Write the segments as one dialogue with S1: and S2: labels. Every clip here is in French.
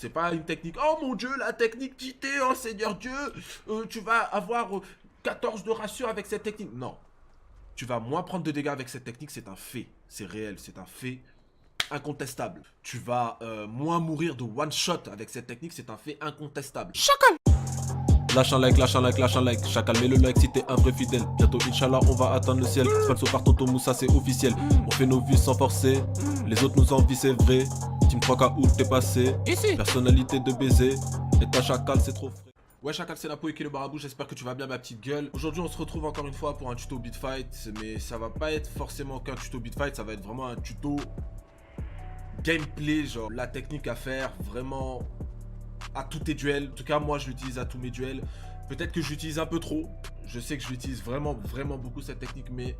S1: C'est pas une technique. Oh mon Dieu, la technique JT, oh Seigneur Dieu, tu vas avoir 14 de ratio avec cette technique. Non. Tu vas moins prendre de dégâts avec cette technique, c'est un fait. C'est réel, c'est un fait incontestable. Tu vas moins mourir de one shot avec cette technique, c'est un fait incontestable. Chacal!
S2: Lâche un like, lâche un like, lâche un like. Chacal, mets le like si t'es un vrai fidèle. Bientôt, Inch'Allah, on va atteindre le ciel. Sponsor par Tonton Moussa, c'est officiel. On fait nos vues sans forcer. Les autres nous envient, c'est vrai. Team 3K où t'es passé.
S1: Ici.
S2: Personnalité de baiser. Et ta Chacal, c'est trop frais.
S1: Ouais Chacal, c'est Napo et le Marabout, j'espère que tu vas bien ma petite gueule. Aujourd'hui on se retrouve encore une fois pour un tuto beat fight. Mais ça va pas être forcément qu'un tuto beat fight, ça va être vraiment un tuto gameplay, genre la technique à faire vraiment à tous tes duels. En tout cas moi je l'utilise à tous mes duels. Peut-être que j'utilise un peu trop. Je sais que je l'utilise vraiment beaucoup cette technique, mais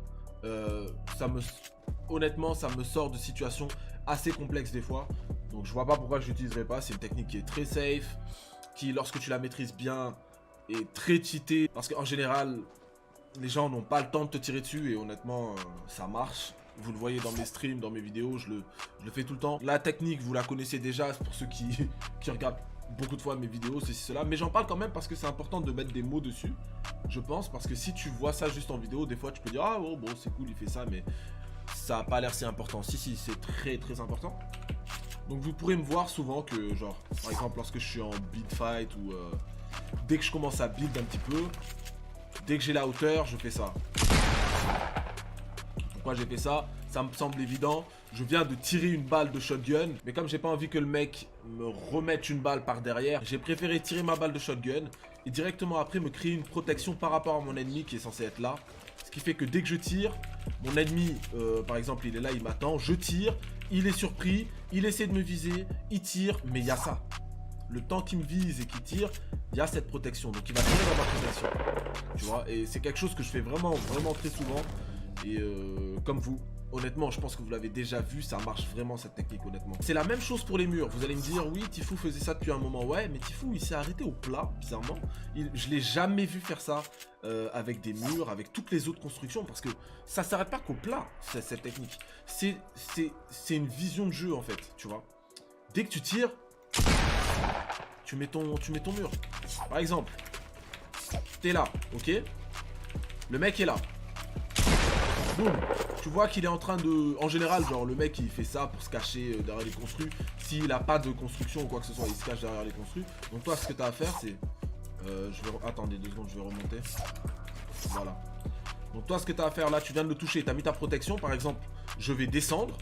S1: honnêtement ça me sort de situations assez complexes des fois. Donc je vois pas pourquoi je l'utiliserai pas. C'est une technique qui est très safe, qui lorsque tu la maîtrises bien est très cheatée, parce qu'en général les gens n'ont pas le temps de te tirer dessus et honnêtement ça marche. Vous le voyez dans mes streams, dans mes vidéos, je le fais tout le temps. La technique vous la connaissez déjà, c'est pour ceux qui regardent beaucoup de fois mes vidéos, ceci, cela, mais j'en parle quand même parce que c'est important de mettre des mots dessus, je pense, parce que si tu vois ça juste en vidéo, des fois tu peux dire ah oh, bon c'est cool il fait ça, mais ça a pas l'air si important. Si c'est très important. Donc vous pourrez me voir souvent que genre par exemple lorsque je suis en beat fight ou dès que je commence à build un petit peu, dès que j'ai la hauteur je fais ça. Pourquoi j'ai fait ça? Ça me semble évident. Je viens de tirer une balle de shotgun, mais comme j'ai pas envie que le mec me remette une balle par derrière, j'ai préféré tirer ma balle de shotgun et directement après me créer une protection par rapport à mon ennemi qui est censé être là. Ce qui fait que dès que je tire, mon ennemi, par exemple, il est là, il m'attend, je tire, il est surpris, il essaie de me viser, il tire, mais il y a ça. Le temps qu'il me vise et qu'il tire, il y a cette protection. Donc il va tirer dans ma protection. Tu vois, et c'est quelque chose que je fais vraiment très souvent. Et comme vous, honnêtement, je pense que vous l'avez déjà vu, ça marche vraiment cette technique, honnêtement. C'est la même chose pour les murs. Vous allez me dire, oui, Tifou faisait ça depuis un moment. Ouais, mais Tifou, il s'est arrêté au plat, bizarrement. Je l'ai jamais vu faire ça avec des murs, avec toutes les autres constructions, parce que ça s'arrête pas qu'au plat, cette technique. C'est une vision de jeu, en fait, tu vois. Dès que tu tires, tu mets ton mur. Par exemple, t'es là, ok? Le mec est là. Boum. Tu vois qu'il est en train de... En général, genre, le mec, il fait ça pour se cacher derrière les construits. S'il a pas de construction ou quoi que ce soit, il se cache derrière les construits. Donc toi, ce que tu as à faire, c'est... Attendez 2 secondes, je vais remonter. Voilà. Donc toi, ce que tu as à faire, là, tu viens de le toucher. Tu as mis ta protection, par exemple. Je vais descendre.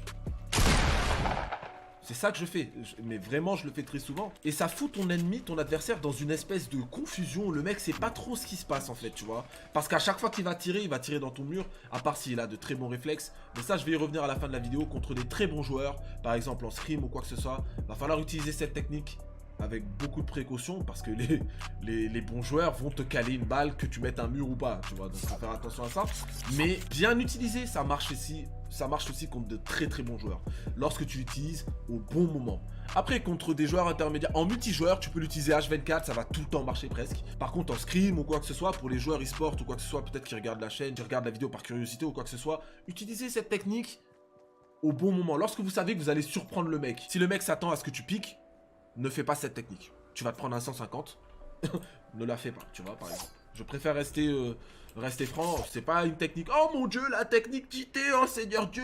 S1: C'est ça que je fais, mais vraiment je le fais très souvent. Et ça fout ton ennemi, ton adversaire dans une espèce de confusion. Le mec sait pas trop ce qui se passe en fait, tu vois. Parce qu'à chaque fois qu'il va tirer, il va tirer dans ton mur. À part s'il a de très bons réflexes. Mais ça je vais y revenir à la fin de la vidéo. Contre des très bons joueurs, par exemple en scrim ou quoi que ce soit, va falloir utiliser cette technique avec beaucoup de précaution. Parce que les bons joueurs vont te caler une balle, que tu mettes un mur ou pas, tu vois. Donc faut faire attention à ça. Mais bien utilisé, ça marche ici. Ça marche aussi contre de très bons joueurs, lorsque tu l'utilises au bon moment. Après, contre des joueurs intermédiaires, en multijoueur, tu peux l'utiliser H24, ça va tout le temps marcher presque. Par contre, en scrim ou quoi que ce soit, pour les joueurs e-sport ou quoi que ce soit, peut-être qui regardent la chaîne, qui regardent la vidéo par curiosité ou quoi que ce soit, utilisez cette technique au bon moment, lorsque vous savez que vous allez surprendre le mec. Si le mec s'attend à ce que tu piques, ne fais pas cette technique. Tu vas te prendre un 150, ne la fais pas, tu vois, par exemple. Je préfère rester franc, c'est pas une technique. Oh mon Dieu, la technique JT, oh Seigneur Dieu,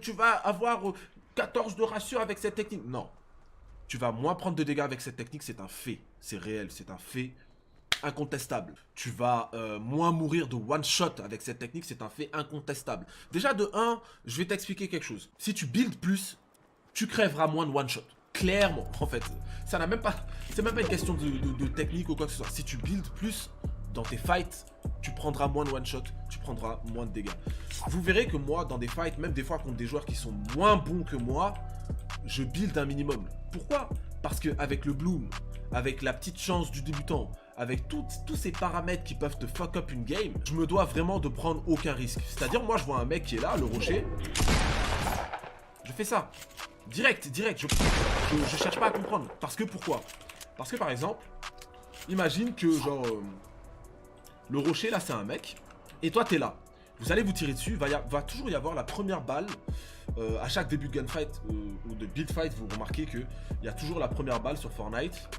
S1: tu vas avoir 14 de ratio avec cette technique. Non, tu vas moins prendre de dégâts avec cette technique, c'est un fait, c'est réel, c'est un fait incontestable. Tu vas moins mourir de one shot avec cette technique, c'est un fait incontestable. Déjà de 1, je vais t'expliquer quelque chose. Si tu builds plus, tu crèveras moins de one shot. Clairement, en fait, ça n'a même pas, c'est même pas une question de technique ou quoi que ce soit. Si tu builds plus dans tes fights, tu prendras moins de one shot, tu prendras moins de dégâts. Vous verrez que moi, dans des fights, même des fois contre des joueurs qui sont moins bons que moi, je build un minimum. Pourquoi? Parce qu'avec le bloom, avec la petite chance du débutant, avec tous ces paramètres qui peuvent te fuck up une game, je me dois vraiment de prendre aucun risque. C'est-à-dire, moi, je vois un mec qui est là, le rocher, je fais ça. Direct, je cherche pas à comprendre. Parce que pourquoi? Parce que par exemple, imagine que genre le rocher là c'est un mec et toi t'es là. Vous allez vous tirer dessus, va toujours y avoir la première balle. À chaque début de gunfight ou de build fight, vous remarquez qu'il y a toujours la première balle sur Fortnite.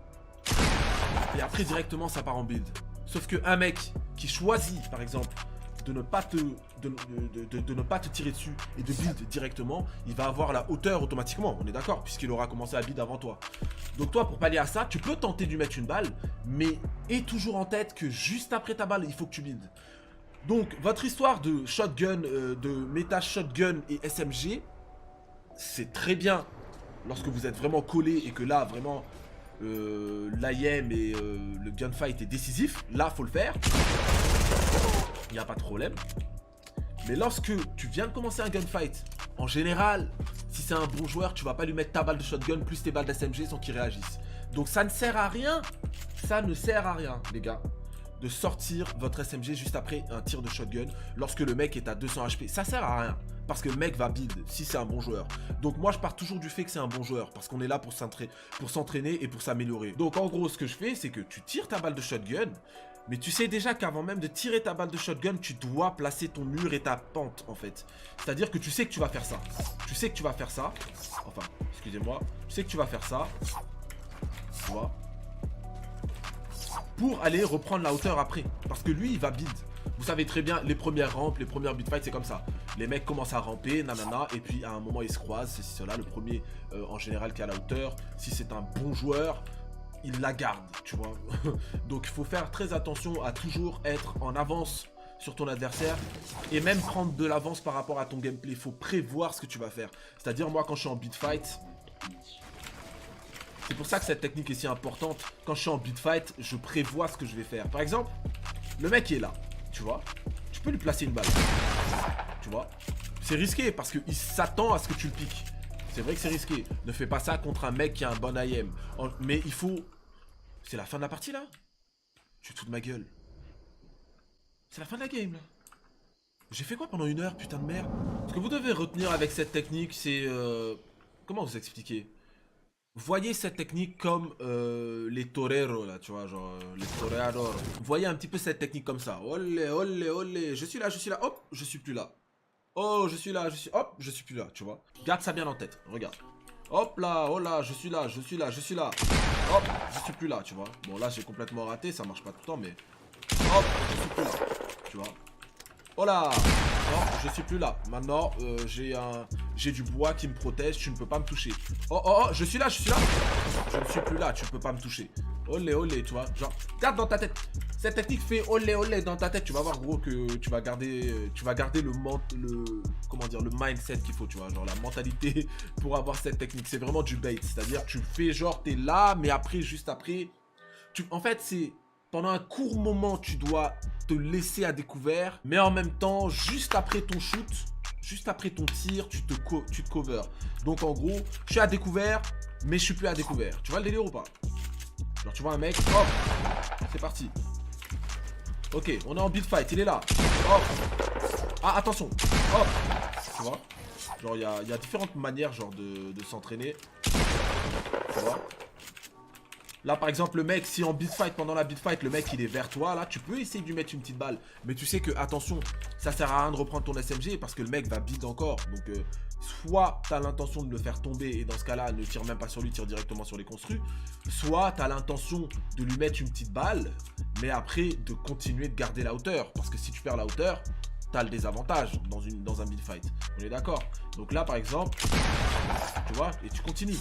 S1: Et après directement ça part en build. Sauf qu'un mec qui choisit par exemple de ne pas te tirer dessus et de build directement, il va avoir la hauteur automatiquement, on est d'accord, puisqu'il aura commencé à build avant toi. Donc toi, pour pallier à ça, tu peux tenter de lui mettre une balle, mais aie toujours en tête que juste après ta balle, il faut que tu builds. Donc votre histoire de shotgun, de méta shotgun et SMG, c'est très bien lorsque vous êtes vraiment collé et que là vraiment l'IM et le gunfight est décisif, là faut le faire, il n'y a pas de problème. Mais lorsque tu viens de commencer un gunfight, en général, si c'est un bon joueur, tu vas pas lui mettre ta balle de shotgun plus tes balles d'SMG sans qu'il réagisse. Donc ça ne sert à rien, les gars, de sortir votre SMG juste après un tir de shotgun lorsque le mec est à 200 HP. Ça sert à rien. Parce que le mec va build si c'est un bon joueur. Donc moi je pars toujours du fait que c'est un bon joueur. Parce qu'on est là pour s'entraîner et pour s'améliorer. Donc en gros ce que je fais c'est que tu tires ta balle de shotgun. Mais tu sais déjà qu'avant même de tirer ta balle de shotgun, tu dois placer ton mur et ta pente en fait. C'est-à-dire que tu sais que tu vas faire ça. Tu sais que tu vas faire ça. Enfin, excusez-moi. Tu sais que tu vas faire ça. Tu vois. Pour aller reprendre la hauteur après. Parce que lui il va build. Vous savez très bien, les premières rampes, les premières build fights, c'est comme ça. Les mecs commencent à ramper, nanana, et puis à un moment ils se croisent, c'est cela, le premier en général qui a la hauteur. Si c'est un bon joueur, il la garde, tu vois. Donc il faut faire très attention à toujours être en avance sur ton adversaire et même prendre de l'avance par rapport à ton gameplay. Il faut prévoir ce que tu vas faire. C'est-à-dire moi quand je suis en build fight, c'est pour ça que cette technique est si importante. Quand je suis en build fight, je prévois ce que je vais faire. Par exemple, le mec est là. Tu vois, tu peux lui placer une balle. Tu vois, c'est risqué parce qu'il s'attend à ce que tu le piques. C'est vrai que c'est risqué. Ne fais pas ça contre un mec qui a un bon IM. Mais il faut... C'est la fin de la partie là. Tu te fous de ma gueule. C'est la fin de la game là. J'ai fait quoi pendant 1 heure, putain de merde. Ce que vous devez retenir avec cette technique, c'est... Comment vous expliquer? Voyez cette technique comme les toreros là, tu vois, genre les toreadors. Voyez un petit peu cette technique comme ça. Olé, olé, olé. Je suis là, hop, je suis plus là. Oh, je suis là, hop, je suis plus là, tu vois. Garde ça bien en tête, regarde. Hop là, oh là, je suis là. Hop, je suis plus là, tu vois. Bon là, j'ai complètement raté, ça marche pas tout le temps, mais... Hop, je suis plus là, tu vois. Oh là! Non, je suis plus là. Maintenant, j'ai du bois qui me protège, tu ne peux pas me toucher. Oh, oh, oh, je suis là. Je ne suis plus là, tu ne peux pas me toucher. Olé, olé, tu vois. Genre, garde dans ta tête. Cette technique fait olé, olé dans ta tête. Tu vas voir, gros, que tu vas garder le mindset qu'il faut, tu vois. Genre, la mentalité pour avoir cette technique. C'est vraiment du bait. C'est-à-dire, tu fais genre, t'es là, mais après, juste après, en fait, c'est... Pendant un court moment, tu dois te laisser à découvert. Mais en même temps, juste après ton shoot, juste après ton tir, tu te cover. Donc en gros, je suis à découvert, mais je suis plus à découvert. Tu vois le délire ou pas? Genre tu vois un mec, hop, c'est parti. Ok, on est en build fight, il est là. Hop. Ah, attention. Hop. Tu vois? Genre il y a différentes manières genre de s'entraîner. Tu vois? Là par exemple le mec, si en beat fight, pendant la beat fight, le mec il est vers toi, là tu peux essayer de lui mettre une petite balle. Mais tu sais que attention, ça sert à rien de reprendre ton SMG parce que le mec va beat encore. Donc soit tu as l'intention de le faire tomber et dans ce cas là ne tire même pas sur lui, tire directement sur les construits. Soit tu as l'intention de lui mettre une petite balle, mais après de continuer de garder la hauteur. Parce que si tu perds la hauteur, tu as le désavantage dans un beat fight. On est d'accord? Donc là par exemple, tu vois, et tu continues.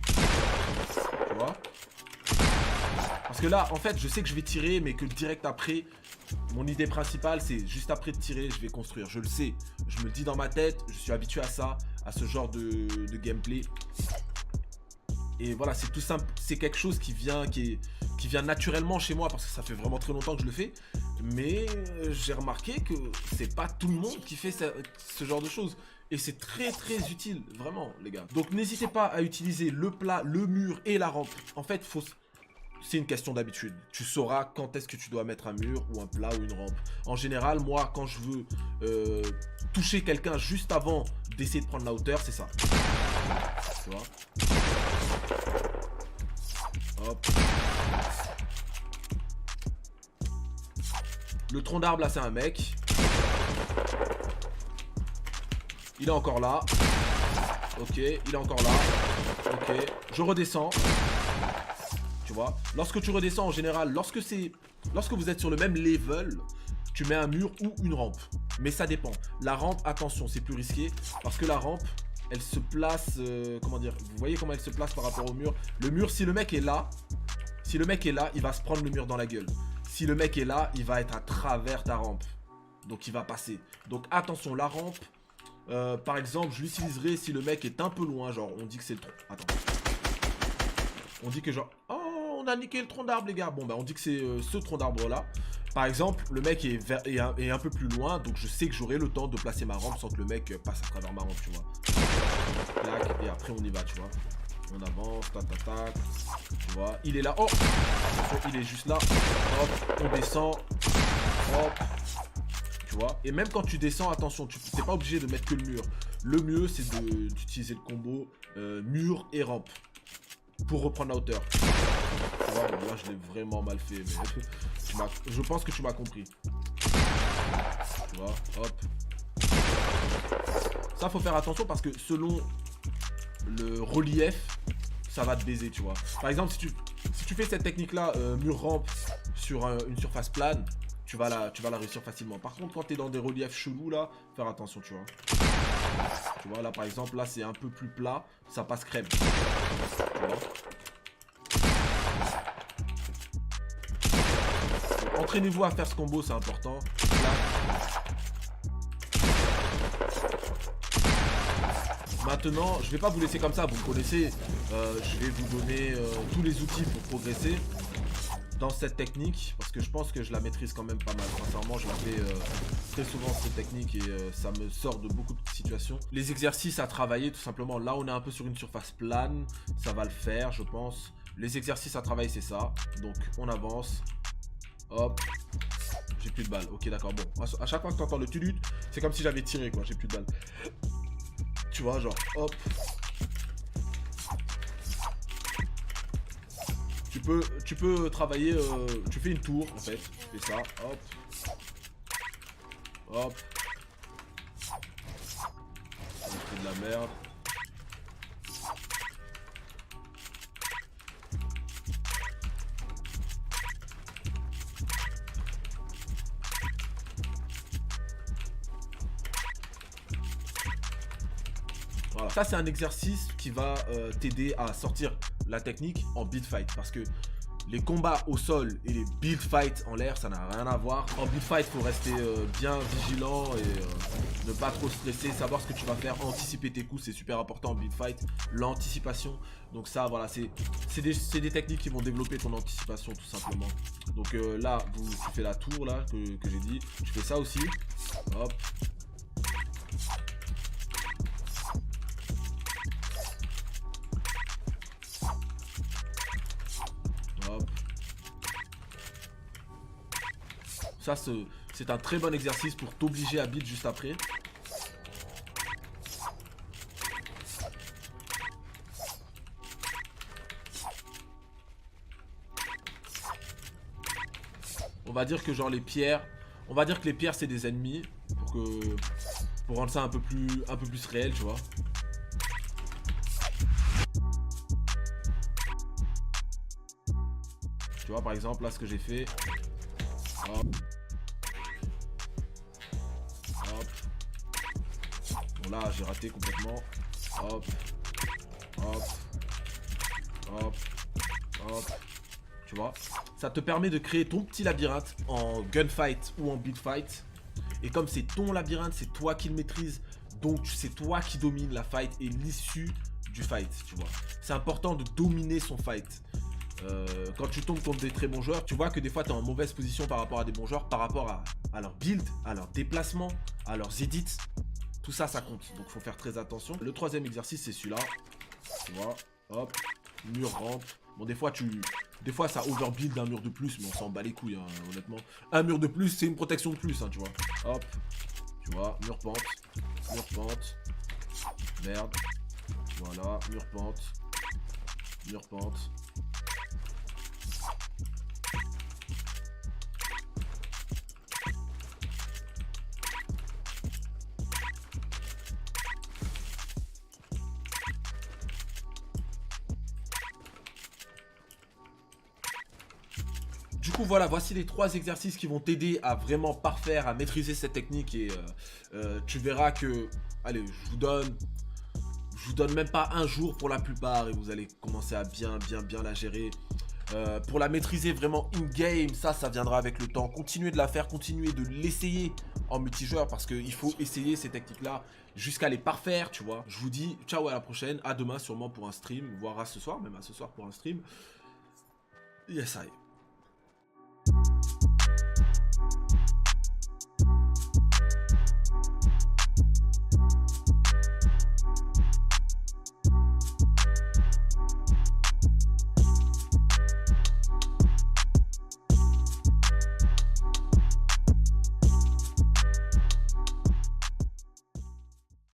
S1: Tu vois? Parce que là, en fait, je sais que je vais tirer, mais que direct après, mon idée principale, c'est juste après de tirer, je vais construire. Je le sais, je me le dis dans ma tête, je suis habitué à ça, à ce genre de gameplay. Et voilà, c'est tout simple, c'est quelque chose qui vient naturellement chez moi, parce que ça fait vraiment très longtemps que je le fais. Mais j'ai remarqué que c'est pas tout le monde qui fait ce genre de choses. Et c'est très très utile, vraiment les gars. Donc n'hésitez pas à utiliser le plat, le mur et la rampe. En fait, c'est une question d'habitude. Tu sauras quand est-ce que tu dois mettre un mur ou un plat ou une rampe. En général, moi, quand je veux toucher quelqu'un juste avant d'essayer de prendre la hauteur, c'est ça. Tu vois? Hop. Le tronc d'arbre, là, c'est un mec. Il est encore là. Ok, il est encore là. Ok, je redescends. Tu vois, lorsque tu redescends en général, lorsque vous êtes sur le même level, tu mets un mur ou une rampe. Mais ça dépend. La rampe, attention, c'est plus risqué parce que la rampe, elle se place, comment dire, vous voyez comment elle se place par rapport au mur. Le mur, si le mec est là, il va se prendre le mur dans la gueule. Si le mec est là, il va être à travers ta rampe. Donc il va passer. Donc attention, la rampe, par exemple, je l'utiliserai si le mec est un peu loin, genre on dit que c'est le tronc. Attends. On dit que genre, oh, on a niqué le tronc d'arbre les gars. Bon bah on dit que c'est ce tronc d'arbre là. Par exemple, le mec est un peu plus loin, donc je sais que j'aurai le temps de placer ma rampe sans que le mec passe à travers ma rampe, tu vois. Tac, et après on y va, tu vois. On avance, tac, tac, tac. Tu vois, il est là. Oh, il est juste là. Hop, on descend. Hop. Tu vois. Et même quand tu descends, attention, tu n'es pas obligé de mettre que le mur. Le mieux, c'est d'utiliser le combo mur et rampe pour reprendre la hauteur. Tu vois, là, je l'ai vraiment mal fait, mais je pense que tu m'as compris. Tu vois, hop. Ça, faut faire attention parce que selon le relief, ça va te baiser, tu vois. Par exemple, si tu fais cette technique-là, mur-rampe sur une surface plane, tu vas la réussir facilement. Par contre, quand tu es dans des reliefs chelous, là, faire attention, tu vois. Tu vois, là, par exemple, là, c'est un peu plus plat, ça passe crème. Tu vois. Entraînez-vous à faire ce combo, c'est important. Là. Maintenant, je vais pas vous laisser comme ça, vous me connaissez. Je vais vous donner tous les outils pour progresser dans cette technique, parce que je pense que je la maîtrise quand même pas mal. Sincèrement, je la fais très souvent cette technique et ça me sort de beaucoup de situations. Les exercices à travailler, tout simplement. Là, on est un peu sur une surface plane, ça va le faire, je pense. Les exercices à travailler, c'est ça. Donc, on avance. Hop. J'ai plus de balles. Ok, d'accord. Bon, à chaque fois que tu entends le tulute, c'est comme si j'avais tiré, quoi. J'ai plus de balles. Tu vois, genre, hop. Tu peux travailler, tu fais une tour, en fait. Tu fais ça, hop. Hop. On fait de la merde. Voilà. Ça, c'est un exercice qui va t'aider à sortir la technique en beat fight. Parce que les combats au sol et les build fight en l'air, ça n'a rien à voir. En build fight, il faut rester bien vigilant et ne pas trop stresser, savoir ce que tu vas faire, anticiper tes coups, c'est super important en build fight. L'anticipation, donc ça, voilà, c'est des techniques qui vont développer ton anticipation tout simplement. Donc là, tu fais la tour là que j'ai dit, tu fais ça aussi. Hop. Ça, c'est un très bon exercice pour t'obliger à beat juste après. On va dire que genre les pierres, on va dire que les pierres c'est des ennemis pour rendre ça un peu plus réel, tu vois. Tu vois, par exemple, là, ce que j'ai fait. Hop. Hop. Bon, là, j'ai raté complètement. Hop. Hop. Hop. Hop. Tu vois, ça te permet de créer ton petit labyrinthe en gunfight ou en beat fight. Et comme c'est ton labyrinthe, c'est toi qui le maîtrises. Donc, c'est toi qui domine la fight et l'issue du fight, tu vois. C'est important de dominer son fight. Quand tu tombes contre des très bons joueurs, tu vois que des fois tu es en mauvaise position par rapport à des bons joueurs, par rapport à leur build, à leur déplacement, à leurs edits. Tout ça, ça compte. Donc faut faire très attention. Le troisième exercice, c'est celui-là. Tu vois, hop, mur, rampe. Bon, des fois ça overbuild d'un mur de plus, mais on s'en bat les couilles, hein, honnêtement. Un mur de plus, c'est une protection de plus, hein, tu vois. Hop, tu vois, mur pente, merde. Voilà, mur pente. coup, voilà, voici les 3 exercices qui vont t'aider à vraiment parfaire, à maîtriser cette technique. Et tu verras que, allez, je vous donne même pas un jour pour la plupart et vous allez commencer à bien la gérer. Pour la maîtriser vraiment in-game, ça viendra avec le temps. Continuez de la faire, continuez de l'essayer en multijoueur parce qu'il faut essayer ces techniques-là jusqu'à les parfaire, tu vois. Je vous dis ciao, à la prochaine, à demain sûrement pour un stream, voire à ce soir, même à ce soir pour un stream. Yes, I.